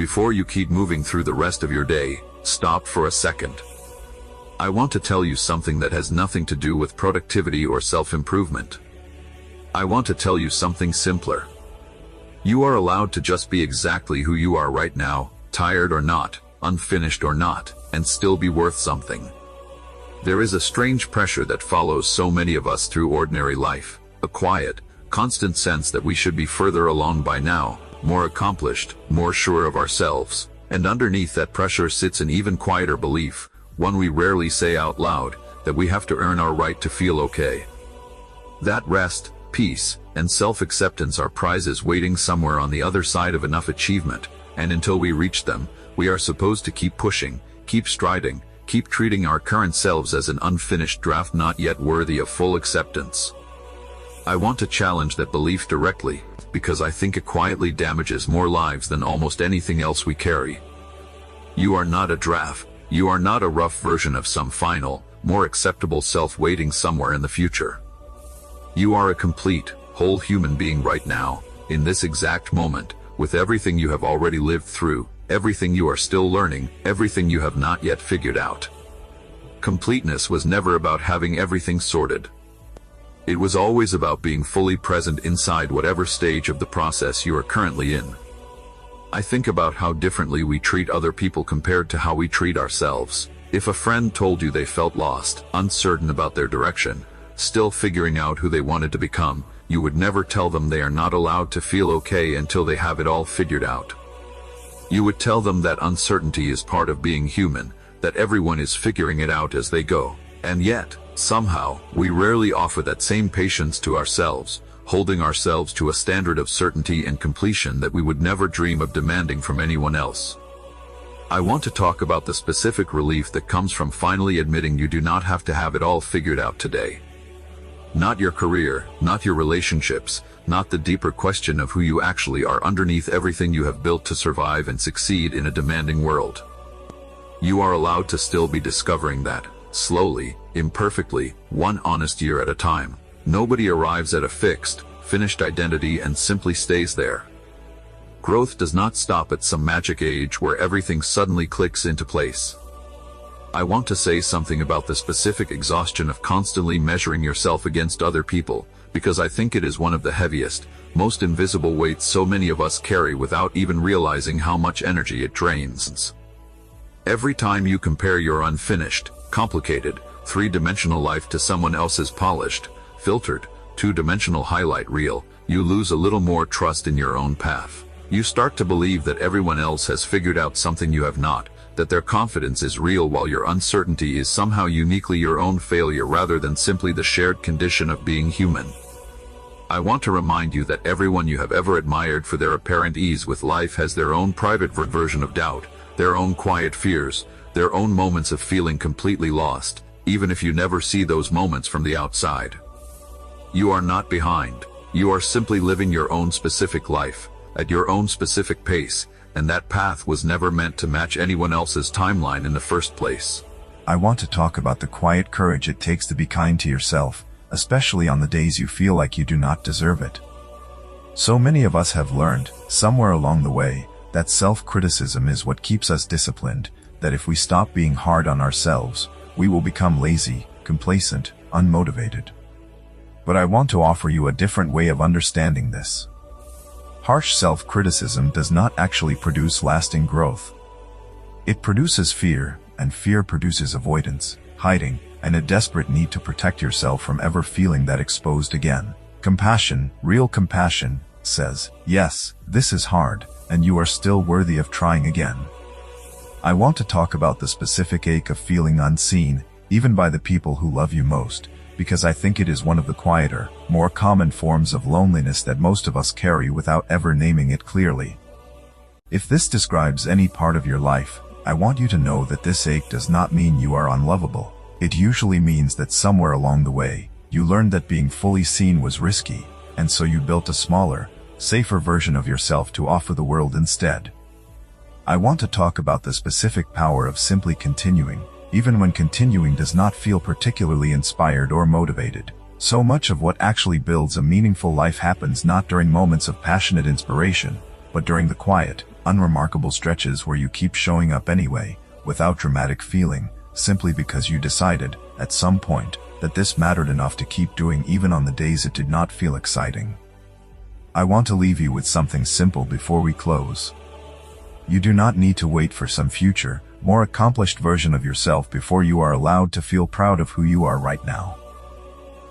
before you keep moving through the rest of your day, stop for a second. I want to tell you something that has nothing to do with productivity or self-improvement. I want to tell you something simpler. You are allowed to just be exactly who you are right now, tired or not, unfinished or not, and still be worth something. There is a strange pressure that follows so many of us through ordinary life, a quiet, constant sense that we should be further along by now, more accomplished, more sure of ourselves, and underneath that pressure sits an even quieter belief, one we rarely say out loud, that we have to earn our right to feel okay. That rest, peace, and self-acceptance are prizes waiting somewhere on the other side of enough achievement, and until we reach them, we are supposed to keep pushing, keep striding, keep treating our current selves as an unfinished draft not yet worthy of full acceptance. I want to challenge that belief directly, because I think it quietly damages more lives than almost anything else we carry. You are not a draft. You are not a rough version of some final, more acceptable self waiting somewhere in the future. You are a complete, whole human being right now, in this exact moment, with everything you have already lived through, everything you are still learning, everything you have not yet figured out. Completeness was never about having everything sorted. It was always about being fully present inside whatever stage of the process you are currently in. I think about how differently we treat other people compared to how we treat ourselves. If a friend told you they felt lost, uncertain about their direction, still figuring out who they wanted to become, you would never tell them they are not allowed to feel okay until they have it all figured out. You would tell them that uncertainty is part of being human, that everyone is figuring it out as they go. And yet, somehow, we rarely offer that same patience to ourselves, holding ourselves to a standard of certainty and completion that we would never dream of demanding from anyone else. I want to talk about the specific relief that comes from finally admitting you do not have to have it all figured out today. Not your career, not your relationships, not the deeper question of who you actually are underneath everything you have built to survive and succeed in a demanding world. You are allowed to still be discovering that, slowly, imperfectly, one honest year at a time. Nobody arrives at a fixed, finished identity and simply stays there. Growth does not stop at some magic age where everything suddenly clicks into place. I want to say something about the specific exhaustion of constantly measuring yourself against other people, because I think it is one of the heaviest, most invisible weights so many of us carry without even realizing how much energy it drains. Every time you compare your unfinished, complicated, three-dimensional life to someone else's polished, filtered, two-dimensional highlight reel, you lose a little more trust in your own path. You start to believe that everyone else has figured out something you have not, that their confidence is real while your uncertainty is somehow uniquely your own failure rather than simply the shared condition of being human. I want to remind you that everyone you have ever admired for their apparent ease with life has their own private version of doubt, their own quiet fears, their own moments of feeling completely lost, even if you never see those moments from the outside. You are not behind. You are simply living your own specific life, at your own specific pace, and that path was never meant to match anyone else's timeline in the first place. I want to talk about the quiet courage it takes to be kind to yourself, especially on the days you feel like you do not deserve it. So many of us have learned, somewhere along the way, that self-criticism is what keeps us disciplined, that if we stop being hard on ourselves, we will become lazy, complacent, unmotivated. But I want to offer you a different way of understanding this. Harsh self-criticism does not actually produce lasting growth. It produces fear, and fear produces avoidance, hiding, and a desperate need to protect yourself from ever feeling that exposed again. Compassion, real compassion, says, yes, this is hard, and you are still worthy of trying again. I want to talk about the specific ache of feeling unseen, even by the people who love you most, because I think it is one of the quieter, more common forms of loneliness that most of us carry without ever naming it clearly. If this describes any part of your life, I want you to know that this ache does not mean you are unlovable. It usually means that somewhere along the way, you learned that being fully seen was risky, and so you built a smaller, safer version of yourself to offer the world instead. I want to talk about the specific power of simply continuing, even when continuing does not feel particularly inspired or motivated. So much of what actually builds a meaningful life happens not during moments of passionate inspiration, but during the quiet, unremarkable stretches where you keep showing up anyway, without dramatic feeling, simply because you decided, at some point, that this mattered enough to keep doing even on the days it did not feel exciting. I want to leave you with something simple before we close. You do not need to wait for some future, more accomplished version of yourself before you are allowed to feel proud of who you are right now.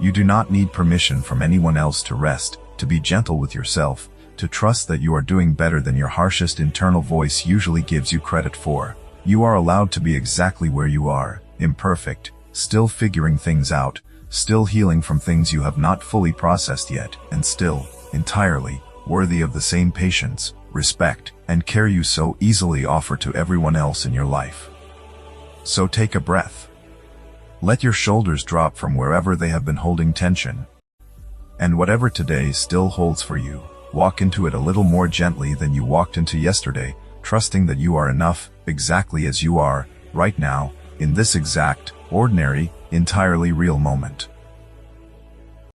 You do not need permission from anyone else to rest, to be gentle with yourself, to trust that you are doing better than your harshest internal voice usually gives you credit for. You are allowed to be exactly where you are, imperfect, still figuring things out, still healing from things you have not fully processed yet, and still, entirely, worthy of the same patience, respect, and care you so easily offer to everyone else in your life. So take a breath. Let your shoulders drop from wherever they have been holding tension. And whatever today still holds for you, walk into it a little more gently than you walked into yesterday, trusting that you are enough, exactly as you are, right now, in this exact, ordinary, entirely real moment.